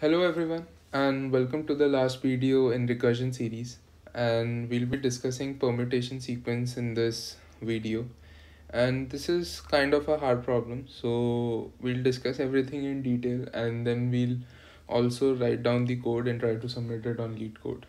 Hello everyone and welcome to the last video in recursion series, and we'll be discussing permutation sequence in this video. And this is kind of a hard problem, so we'll discuss everything in detail and then we'll also write down the code and try to submit it on Leetcode.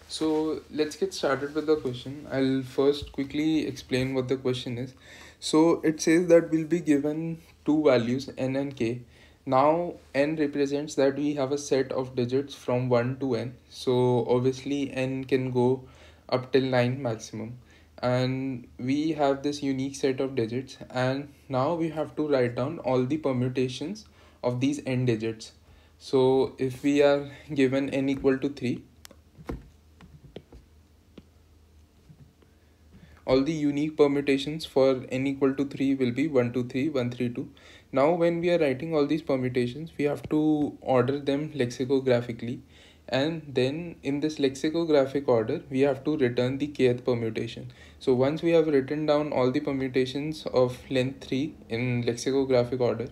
So let's get started with the question. I'll first quickly explain what the question is. So it says that we'll be given two values n and k. Now n represents that we have a set of digits from 1 to n. So obviously n can go up till 9 maximum. And we have this unique set of digits, and now we have to write down all the permutations of these n digits. So if we are given n equal to 3, all the unique permutations for n equal to 3 will be 1 2 3 1 3 2. Now when we are writing all these permutations, we have to order them lexicographically, and then in this lexicographic order we have to return the kth permutation. So once we have written down all the permutations of length 3 in lexicographic order,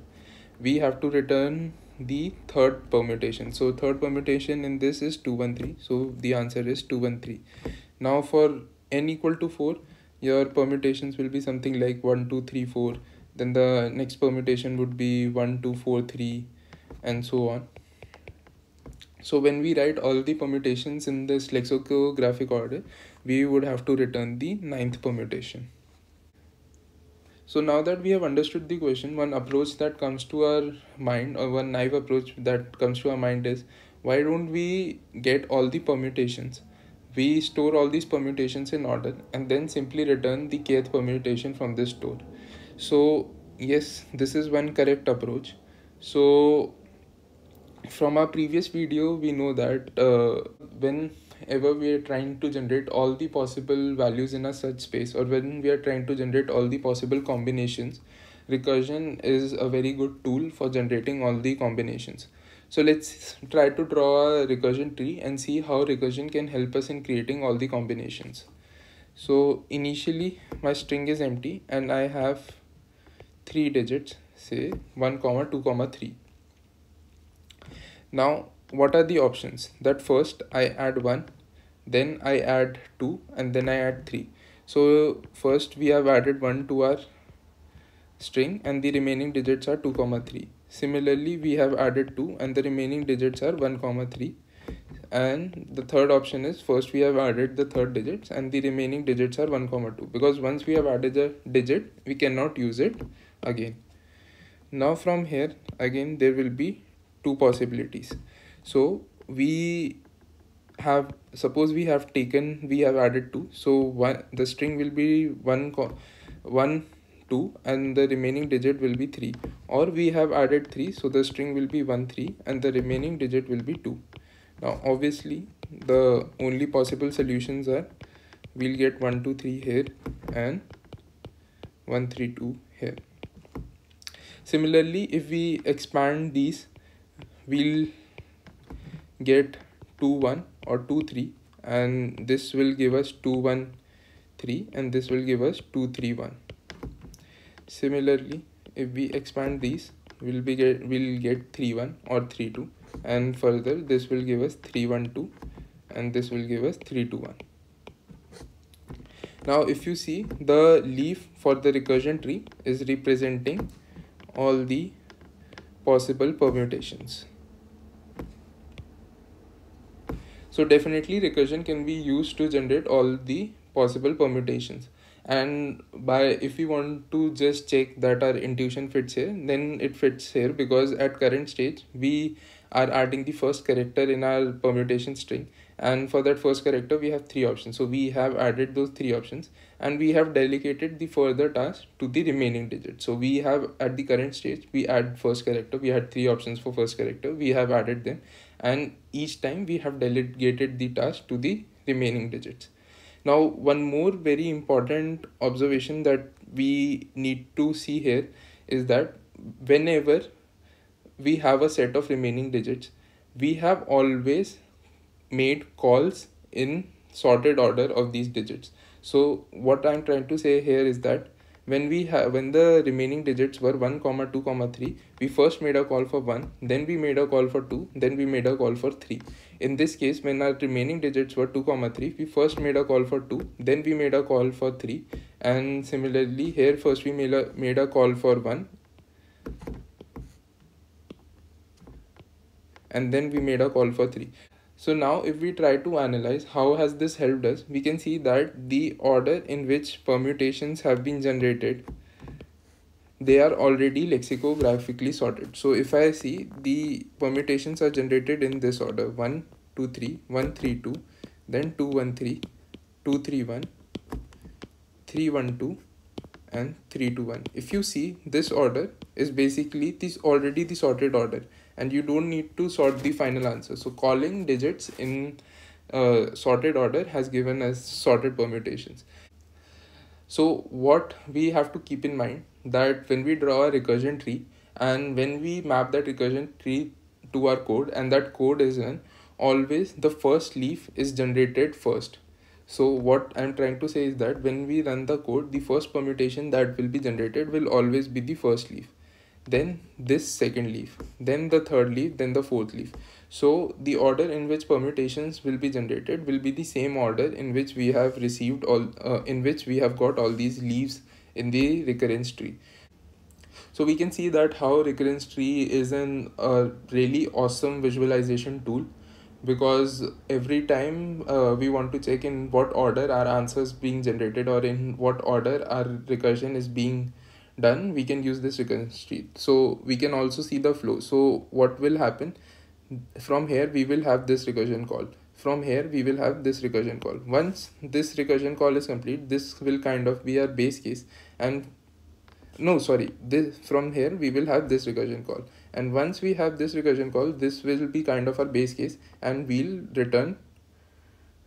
we have to return the third permutation. So third permutation in this is 213, so the answer is 213. Now for n equal to 4, your permutations will be something like 1 2 3 4. Then the next permutation would be 1 2 4 3 and so on. So when we write all the permutations in this lexicographic order, we would have to return the ninth permutation. So now that we have understood the question, one approach that comes to our mind, or one naive approach that comes to our mind, is why don't we get all the permutations? We store all these permutations in order and then simply return the kth permutation from this store. So yes, this is one correct approach. So from our previous video, we know that whenever we are trying to generate all the possible values in a search space, or when we are trying to generate all the possible combinations, recursion is a very good tool for generating all the combinations. So let's try to draw a recursion tree and see how recursion can help us in creating all the combinations. So initially my string is empty and I have 3 digits, say 1 comma 2 comma 3. Now what are the options? That first I add 1, then I add 2, and then I add 3. So first we have added 1 to our string and the remaining digits are 2 comma 3. Similarly, we have added 2 and the remaining digits are 1 comma 3. And the third option is, first we have added the third digits and the remaining digits are 1 comma 2, because once we have added a digit, we cannot use it again. Now from here again there will be two possibilities. So we have, suppose we have added 2, so the string will be 1 2 and the remaining digit will be 3, or we have added 3, so the string will be 1 3 and the remaining digit will be 2. Now obviously the only possible solutions are, we'll get 1 2 3 here and 1 3 2 here. Similarly, if we expand these, we'll get 2 1 or 2 3, and this will give us 2 1 3 and this will give us 2 3 1. Similarly, if we expand these, we'll get 3 1 or 3 2, and further this will give us 3 1 2 and this will give us 3 2 1. Now if you see, the leaf for the recursion tree is representing all the possible permutations. So definitely recursion can be used to generate all the possible permutations. And if we want to just check that our intuition fits here, then it fits here, because at current stage we are adding the first character in our permutation string, and for that first character we have 3 options. So we have added those 3 options and we have delegated the further task to the remaining digits. So we have, at the current stage, we add first character, we had 3 options for first character, we have added them, and each time we have delegated the task to the remaining digits. Now one more very important observation that we need to see here is that whenever we have a set of remaining digits, we have always made calls in sorted order of these digits. So what I'm trying to say here is that when the remaining digits were 1 comma 2 comma 3, we first made a call for 1, then we made a call for 2, then we made a call for 3. In this case, when our remaining digits were 2 comma 3, we first made a call for 2, then we made a call for 3, and similarly here first we made a call for 1, and then we made a call for 3. So now if we try to analyze how has this helped us, we can see that the order in which permutations have been generated, they are already lexicographically sorted. So if I see, the permutations are generated in this order: 1 2 3 1 3 2, then 2 1 3 2 3 1 3 1 2 and 3 2 1. If you see, this order is basically this already the sorted order, and you don't need to sort the final answer. So calling digits in sorted order has given us sorted permutations. So what we have to keep in mind, that when we draw a recursion tree and when we map that recursion tree to our code, and that code is in, always the first leaf is generated first. So what I'm trying to say is that when we run the code, the first permutation that will be generated will always be the first leaf, then this second leaf, then the third leaf, then the fourth leaf. So the order in which permutations will be generated will be the same order in which we have received in which we have got all these leaves in the recurrence tree. So we can see that how recurrence tree is an really awesome visualization tool, because every time we want to check in what order our answers being generated or in what order our recursion is being done, we can use this recurrence tree. So we can also see the flow. So what will happen, from here we will have this recursion call, from here we will have this recursion call. Once this recursion call is complete, this will kind of be our base case, and no sorry this from here we will have this recursion call, and once we have this recursion call, this will be kind of our base case, and we'll return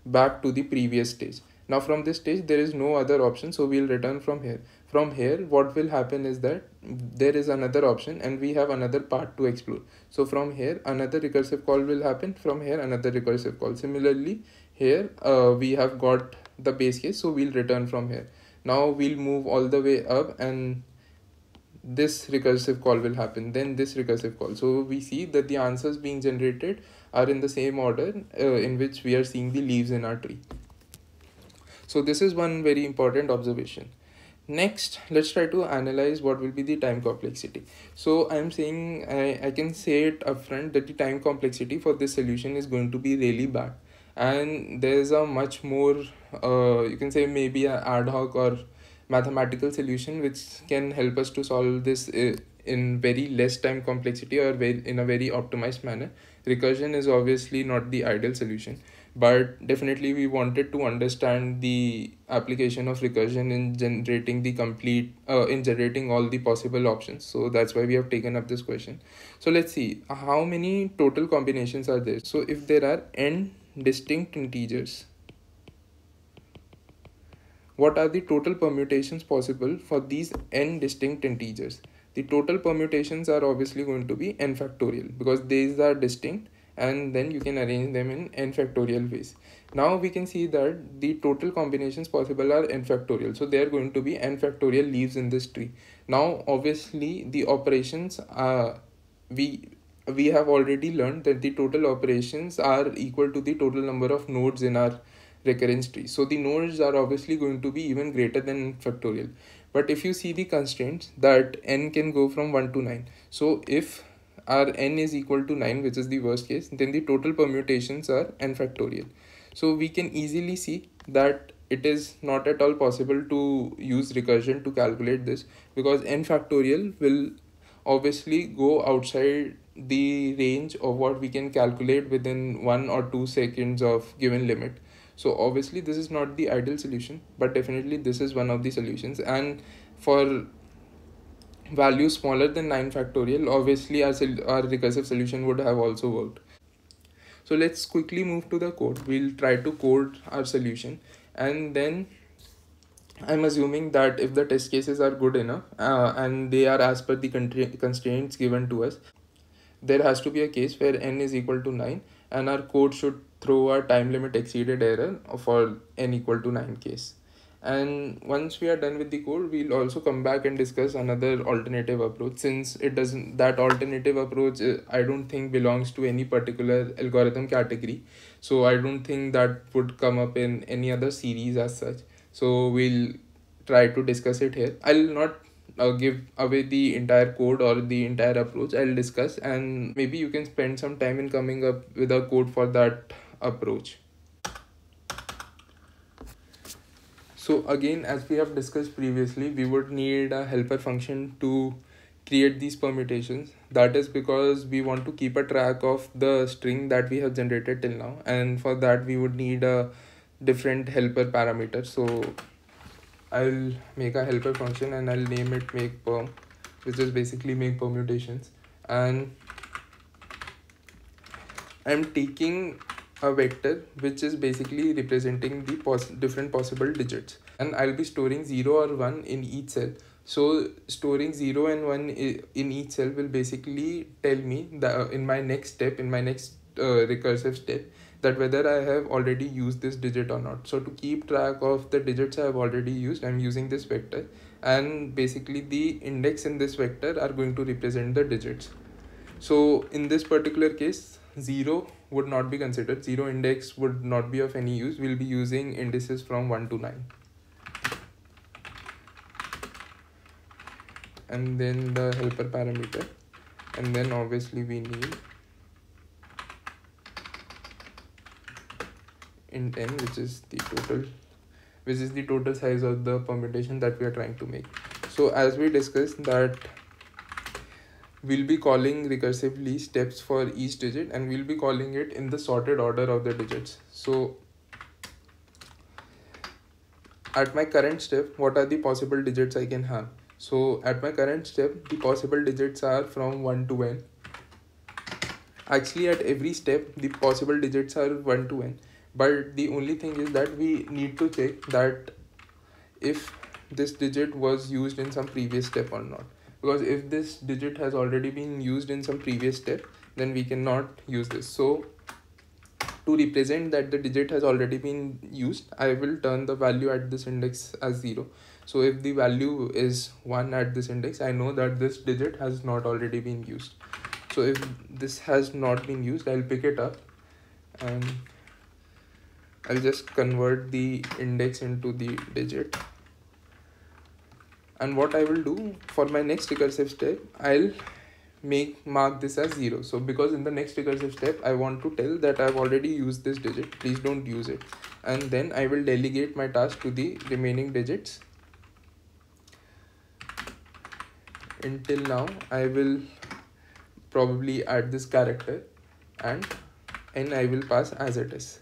back to the previous stage. Now from this stage there is no other option, so we'll return from here. From here what will happen is that there is another option and we have another part to explore. So from here another recursive call will happen, from here another recursive call. Similarly here we have got the base case, so we'll return from here. Now we'll move all the way up and this recursive call will happen, then this recursive call. So we see that the answers being generated are in the same order in which we are seeing the leaves in our tree. So this is one very important observation. Next, let's try to analyze what will be the time complexity. So I'm saying I can say it upfront that the time complexity for this solution is going to be really bad, and there's a much more you can say maybe an ad hoc or mathematical solution which can help us to solve this in very less time complexity or in a very optimized manner. Recursion is obviously not the ideal solution, but definitely we wanted to understand the application of recursion in generating the complete in generating all the possible options. So that's why we have taken up this question. So let's see how many total combinations are there. So if there are n distinct integers, what are the total permutations possible for these n distinct integers? The total permutations are obviously going to be n factorial, because these are distinct and then you can arrange them in n factorial ways. Now we can see that the total combinations possible are n factorial. So there are going to be n factorial leaves in this tree. Now obviously the operations we have already learned that the total operations are equal to the total number of nodes in our recurrence tree. So the nodes are obviously going to be even greater than factorial. But if you see the constraints, that n can go from 1 to 9. So if our n is equal to 9, which is the worst case, then the total permutations are n factorial. So we can easily see that it is not at all possible to use recursion to calculate this, because n factorial will obviously go outside the range of what we can calculate within 1 or 2 seconds of given limit. So obviously this is not the ideal solution, but definitely this is one of the solutions. And for values smaller than 9 factorial, obviously our recursive solution would have also worked. So let's quickly move to the code. We'll try to code our solution, and then I'm assuming that if the test cases are good enough and they are as per the constraints given to us, there has to be a case where n is equal to 9 and our code should throw a time limit exceeded error for n equal to 9 case. And once we are done with the code, we'll also come back and discuss another alternative approach, since it doesn't, that alternative approach I don't think belongs to any particular algorithm category, so I don't think that would come up in any other series as such. So we'll try to discuss it here. I'll not give away the entire code or the entire approach. I'll discuss, and maybe you can spend some time in coming up with a code for that approach. So again, as we have discussed previously, we would need a helper function to create these permutations. That is because we want to keep a track of the string that we have generated till now, and for that we would need a different helper parameter. So I'll make a helper function and I'll name it makePerm, which is basically make permutations, and I'm taking a vector which is basically representing the different possible digits, and I'll be storing 0 or 1 in each cell. So storing 0 and 1 in each cell will basically tell me that in my next step, in my next recursive step, that whether I have already used this digit or not. So to keep track of the digits I have already used, I'm using this vector, and basically the index in this vector are going to represent the digits. So in this particular case, 0 would not be considered. 0 index would not be of any use. We'll be using indices from 1 to 9. And then the helper parameter. And then obviously we need int n, which is the total size of the permutation that we are trying to make. So as we discussed that we'll be calling recursively steps for each digit, and we'll be calling it in the sorted order of the digits. So at my current step, what are the possible digits I can have? So at my current step, the possible digits are from 1 to n. Actually, at every step, the possible digits are 1 to n. But the only thing is that we need to check that if this digit was used in some previous step or not. Because if this digit has already been used in some previous step, then we cannot use this. So to represent that the digit has already been used, I will turn the value at this index as 0. So if the value is 1 at this index, I know that this digit has not already been used. So if this has not been used, I'll pick it up and I'll just convert the index into the digit. And what I will do for my next recursive step, I'll mark this as 0. So because in the next recursive step, I want to tell that I've already used this digit, please don't use it. And then I will delegate my task to the remaining digits. Until now, I will probably add this character and I will pass as it is.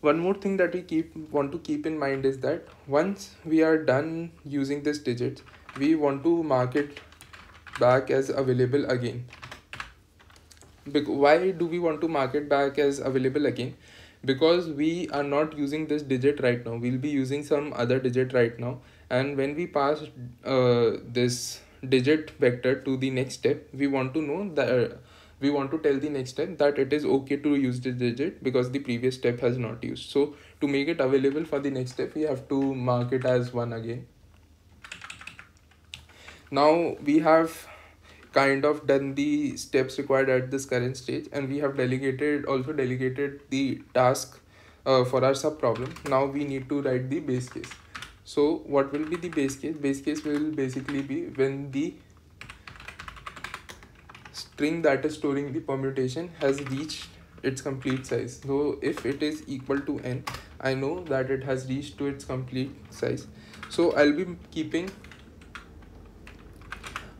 One more thing that we want to keep in mind is that once we are done using this digit, we want to mark it back as available again. Why do we want to mark it back as available again? Because we are not using this digit right now. We'll be using some other digit right now. And when we pass this digit vector to the next step, we want to know that we want to tell the next step that it is okay to use this digit because the previous step has not used. So to make it available for the next step, we have to mark it as 1 again. Now we have kind of done the steps required at this current stage, and we have also delegated the task for our sub problem. Now we need to write the base case. So what will be the base case? Base case will basically be when the string that is storing the permutation has reached its complete size. So if it is equal to n, I know that it has reached to its complete size. So I'll be keeping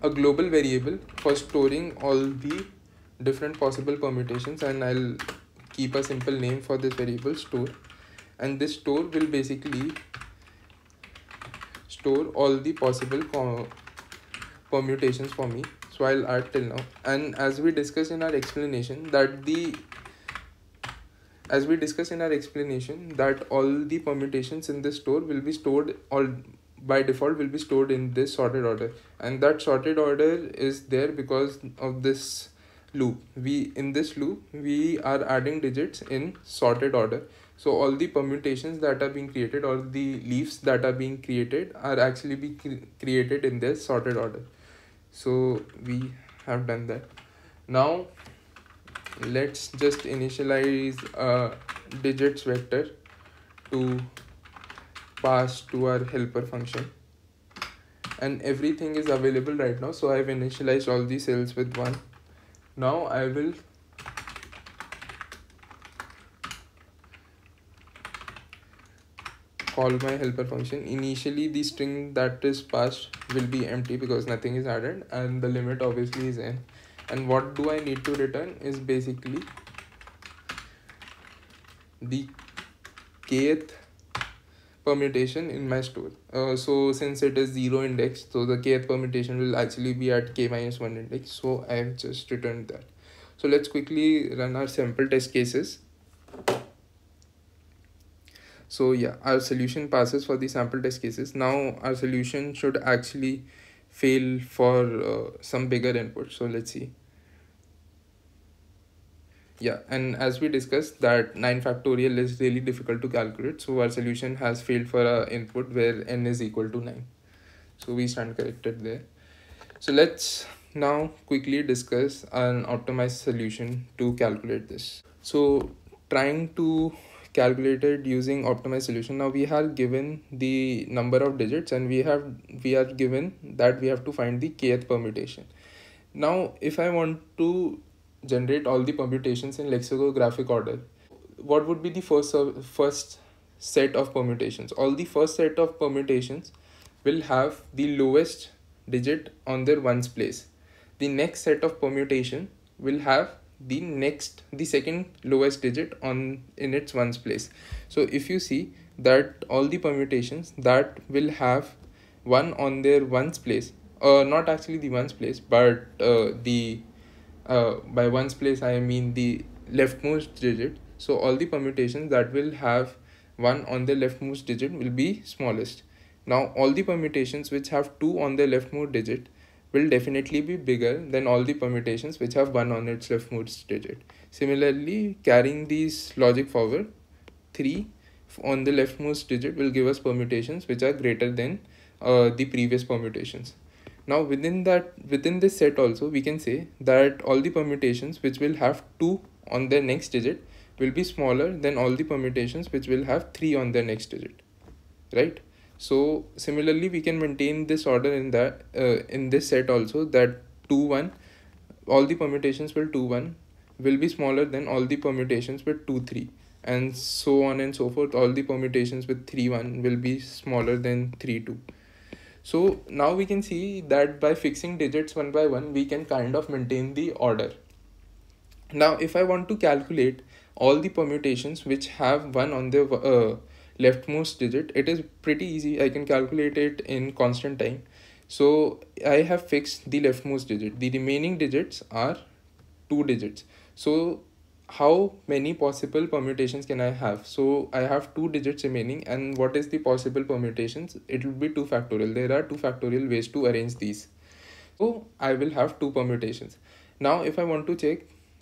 a global variable for storing all the different possible permutations, and I'll keep a simple name for this variable, store. And this store will basically store all the possible permutations for me. So I'll add till now. And as we discussed in our explanation that all the permutations in this store will be stored, by default will be stored in this sorted order, and that sorted order is there because of this loop. In this loop we are adding digits in sorted order. So all the permutations that are being created, or the leaves that are being created, are actually created in this sorted order. So we have done that. Now let's just initialize a digits vector to pass to our helper function, and everything is available right now. So I've initialized all the cells with 1. Now I will call my helper function. Initially the string that is passed will be empty because nothing is added, and the limit obviously is n. And what do I need to return is basically the kth permutation in my store. So since it is 0 index, so the kth permutation will actually be at k-1 index. So I have just returned that. So let's quickly run our sample test cases. So yeah, our solution passes for the sample test cases. Now our solution should actually fail for some bigger input. So let's see. Yeah, and as we discussed that 9 factorial is really difficult to calculate. So our solution has failed for our input where n is equal to 9. So we stand corrected there. So let's now quickly discuss an optimized solution to calculate this. So trying to calculate it using optimized solution. Now we are given the number of digits, and we are given that we have to find the kth permutation. Now if I want to generate all the permutations in lexicographic order, what would be the first set of permutations? All the first set of permutations will have the lowest digit on their ones place. The next set of permutation will have the second lowest digit in its ones place. So if you see that all the permutations that will have 1 on their ones place, not actually the ones place, but by ones place I mean the leftmost digit. So all the permutations that will have 1 on the leftmost digit will be smallest. Now all the permutations which have 2 on the leftmost digit will definitely be bigger than all the permutations which have 1 on its leftmost digit. Similarly, carrying these logic forward, 3 on the leftmost digit will give us permutations which are greater than the previous permutations. Now within this set also we can say that all the permutations which will have 2 on their next digit will be smaller than all the permutations which will have 3 on their next digit, right? So similarly we can maintain this order in this set also, that 2 1, all the permutations with 2 1 will be smaller than all the permutations with 2 3, and so on and so forth. All the permutations with 3 1 will be smaller than 3 2. So now we can see that by fixing digits one by one, we can kind of maintain the order. Now, if I want to calculate all the permutations which have 1 on the leftmost digit, it is pretty easy. I can calculate it in constant time. So I have fixed the leftmost digit. The remaining digits are 2 digits. So how many possible permutations can I have? So I have 2 digits remaining, and what is the possible permutations? It will be 2 factorial. There are 2 factorial ways to arrange these. So I will have 2 permutations. Now if I want to check,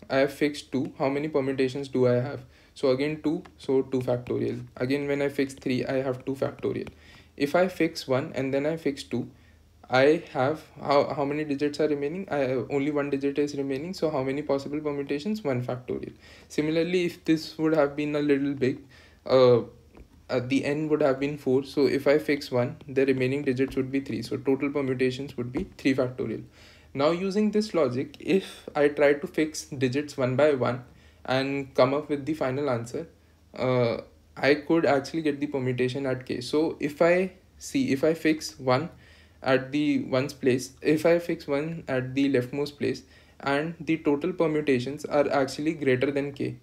I have fixed 2. How many permutations do I have? So again 2, so 2 factorial. Again when I fix 3, I have 2 factorial. If I fix 1 and then I fix 2, I have how many digits are remaining? Only 1 digit is remaining. So how many possible permutations? 1 factorial. Similarly, if this would have been a little big, the n would have been 4. So if I fix 1, the remaining digits would be 3. So total permutations would be 3 factorial. Now using this logic, if I try to fix digits one by one and come up with the final answer, I could actually get the permutation at k. So if I fix 1 at the ones place, if I fix 1 at the leftmost place, and the total permutations are actually greater than k,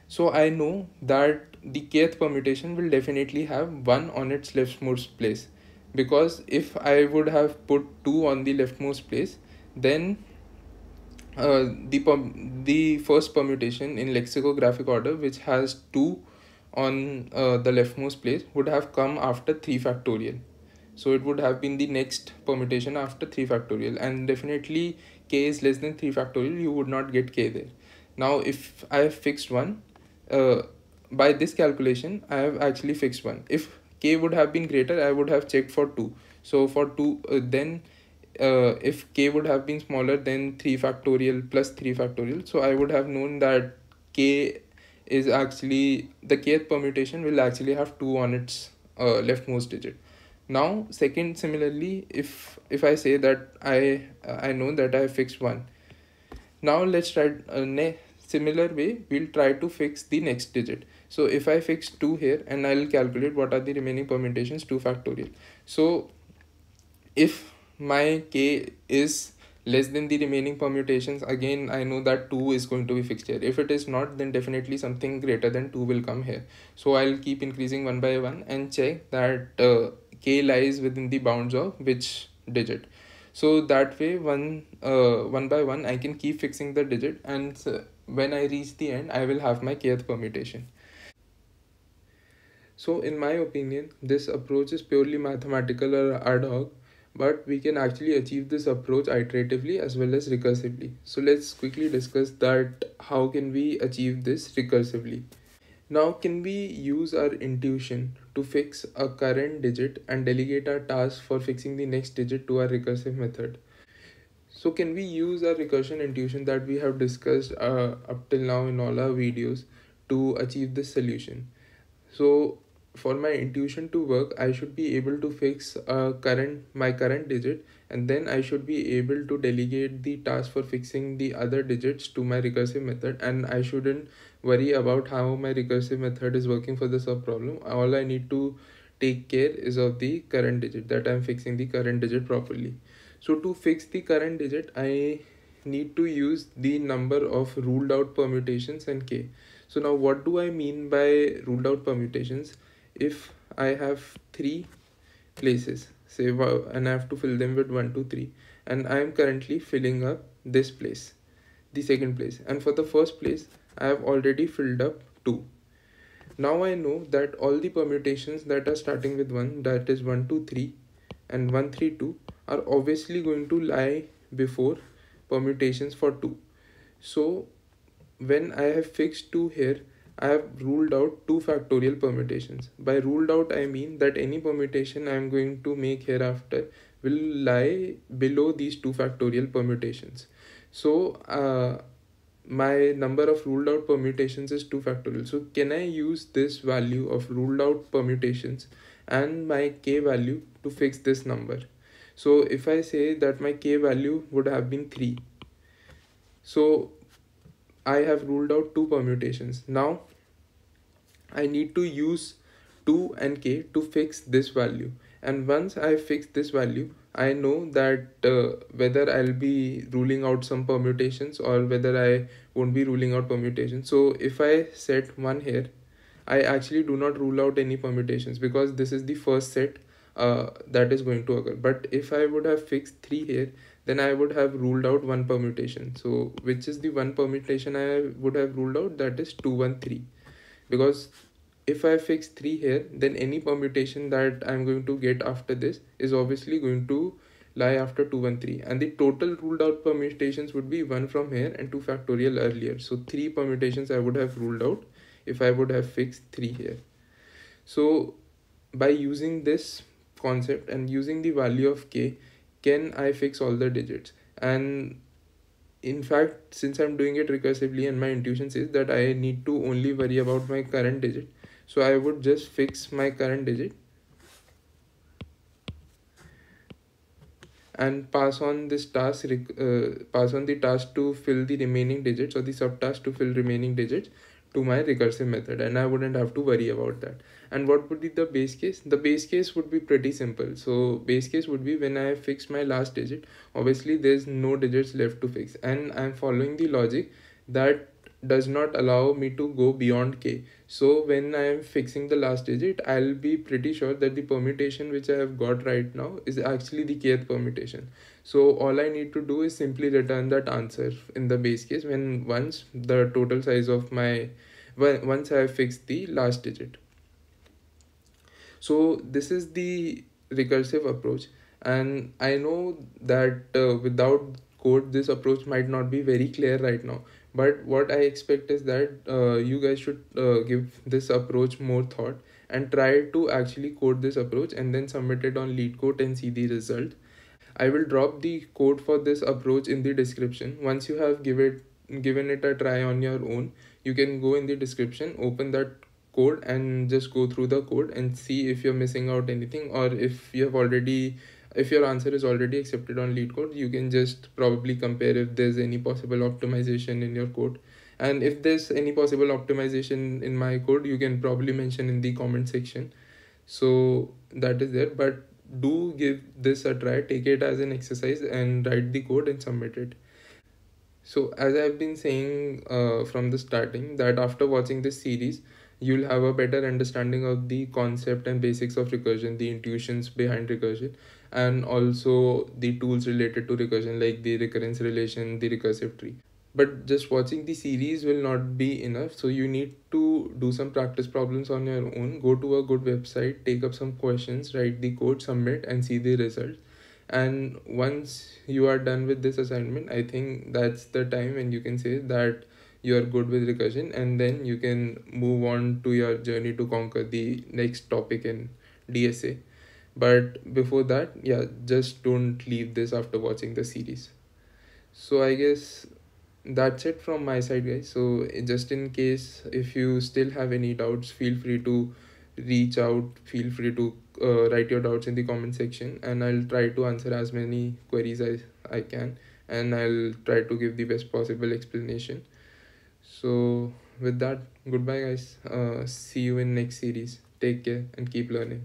so I know that the kth permutation will definitely have 1 on its leftmost place, because if I would have put 2 on the leftmost place, then the first permutation in lexicographic order, which has 2 on the leftmost place, would have come after 3 factorial. So it would have been the next permutation after 3 factorial, and definitely k is less than 3 factorial, you would not get k there. Now if I have fixed 1, uh, by this calculation I have actually fixed 1. If k would have been greater, I would have checked for 2. So for 2, then if k would have been smaller than 3 factorial plus 3 factorial, so I would have known that k is actually, the kth permutation will actually have 2 on its leftmost digit. Now second, similarly, if I say that I know that I fixed 1, now let's try similar way we'll try to fix the next digit. So if I fix 2 here, and I'll calculate what are the remaining permutations, 2 factorial. So if my k is less than the remaining permutations, again I know that 2 is going to be fixed here. If it is not, then definitely something greater than 2 will come here. So I'll keep increasing one by one and check that k lies within the bounds of which digit. So that way, one by one I can keep fixing the digit, and when I reach the end, I will have my kth permutation. So in my opinion, this approach is purely mathematical or ad hoc, but we can actually achieve this approach iteratively as well as recursively. So let's quickly discuss that how can we achieve this recursively. Now, can we use our intuition to fix a current digit and delegate our task for fixing the next digit to our recursive method? So can we use our recursion intuition that we have discussed up till now in all our videos to achieve this solution? So for my intuition to work, I should be able to fix my current digit, and then I should be able to delegate the task for fixing the other digits to my recursive method, and I shouldn't worry about how my recursive method is working for the sub problem. All I need to take care is of the current digit, that I'm fixing the current digit properly. So to fix the current digit, I need to use the number of ruled out permutations and k. So now what do I mean by ruled out permutations? If I have 3 places, say, and I have to fill them with 1, 2, 3, and I am currently filling up this place, the second place, and for the first place I have already filled up 2. Now I know that all the permutations that are starting with 1, that is 1, 2, 3 and 1, 3, 2, are obviously going to lie before permutations for 2. So when I have fixed 2 here, I have ruled out 2 factorial permutations. By ruled out, I mean that any permutation I am going to make hereafter will lie below these 2 factorial permutations. So my number of ruled out permutations is 2 factorial. So can I use this value of ruled out permutations and my k value to fix this number? So if I say that my k value would have been 3, so I have ruled out 2 permutations. Now I need to use 2 and k to fix this value, and once I fix this value, I know that whether I'll be ruling out some permutations or whether I won't be ruling out permutations. So if I set 1 here, I actually do not rule out any permutations because this is the first set that is going to occur. But if I would have fixed 3 here, then I would have ruled out 1 permutation. So which is the 1 permutation I would have ruled out? That is 2, 1, 3. Because if I fix 3 here, then any permutation that I'm going to get after this is obviously going to lie after 2, 1, 3, and the total ruled out permutations would be 1 from here and 2 factorial earlier. So 3 permutations I would have ruled out if I would have fixed 3 here. So by using this concept and using the value of k, can I fix all the digits? And in fact, since I'm doing it recursively and my intuition says that I need to only worry about my current digit, so I would just fix my current digit and pass on this task, pass on the task to fill the remaining digits, or the subtask to fill remaining digits, to my recursive method, and I wouldn't have to worry about that. And what would be the base case? The base case would be pretty simple. So base case would be when I fix my last digit, obviously there's no digits left to fix, and I'm following the logic that does not allow me to go beyond k. So when I am fixing the last digit, I'll be pretty sure that the permutation which I have got right now is actually the kth permutation. So all I need to do is simply return that answer in the base case when once the total size of my once I have fixed the last digit. So this is the recursive approach. And I know that without code this approach might not be very clear right now, but what I expect is that you guys should give this approach more thought and try to actually code this approach and then submit it on Leetcode and see the result. I will drop the code for this approach in the description. Once you have given it a try on your own, you can go in the description, open that code and just go through the code and see if you're missing out anything, or if your answer is already accepted on Leetcode, you can just probably compare if there's any possible optimization in your code. And if there's any possible optimization in my code, you can probably mention in the comment section. So that is there, but do give this a try, take it as an exercise and write the code and submit it. So as I've been saying from the starting, that after watching this series you'll have a better understanding of the concept and basics of recursion, the intuitions behind recursion, and also the tools related to recursion like the recurrence relation, the recursive tree. But just watching the series will not be enough, so you need to do some practice problems on your own. Go to a good website, take up some questions, write the code, submit and see the result. And once you are done with this assignment, I think that's the time when you can say that you are good with recursion, and then you can move on to your journey to conquer the next topic in DSA. But before that, yeah, just don't leave this after watching the series. So I guess that's it from my side, guys. So just in case if you still have any doubts, feel free to reach out, feel free to write your doubts in the comment section, and I'll try to answer as many queries as I can, and I'll try to give the best possible explanation. So with that, goodbye guys, see you in next series. Take care and keep learning.